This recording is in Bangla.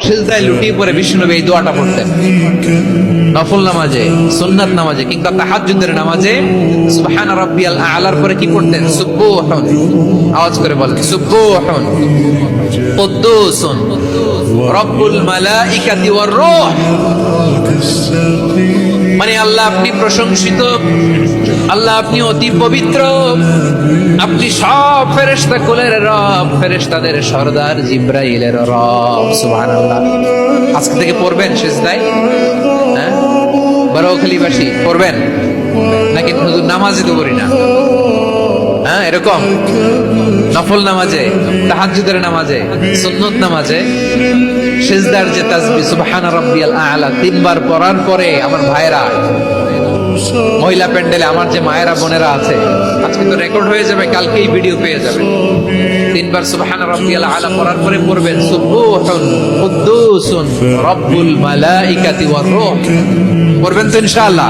সিজদায় লুটিয়ে পড়ে বিষ্ণুনবী এই দোয়াটা পড়তেন নফল নামাজে, সুন্নাত নামাজে কিংবা তাহাজ্জুদের নামাজে। সুবহানা রাব্বিয়াল আ'লার পরে কি পড়তেন? সুবহান, আওয়াজ করে বলেন সুবহান কুদ্দুসুন রব্বুল মালাইকাতি ওয়ার রূহ। মানে আল্লাহ আপনি প্রশংসিত, আল্লাহ আপনি অতি পবিত্র, আপনি সব ফেরেশতা কুলের রব, ফেরেশতাদের সরদার জিব্রাইলের রব। সুবহানাল্লাহ। আজকে থেকে পড়বেন সিজদায়, হ্যাঁ বারোখালীবাসী পড়বেন নাকি হুজুর নামাজে তো করি না? হ্যাঁ এরকম নফল নামাজে, তাহাজ্জুদের নামাজে, সুন্নত নামাজে সিজদার যে তাসবিহ সুবহান রাব্বিয়াল আ'লা তিনবার পড়ার পরে আমার ভাইরা, মহিলা প্যান্ডেলে আমার যে মায়েরা বোনেরা আছে, আজকে তো রেকর্ড হয়ে যাবে, কালকেই ভিডিও পেয়ে যাবেন। তিনবার সুবহান রাব্বিয়াল আ'লা পড়ার পরে পড়বেন সুবহুন কুদ্দুসুন রব্বুল মালাইকাতি ওয়ার রূহ। পড়বেন তো ইনশাআল্লাহ।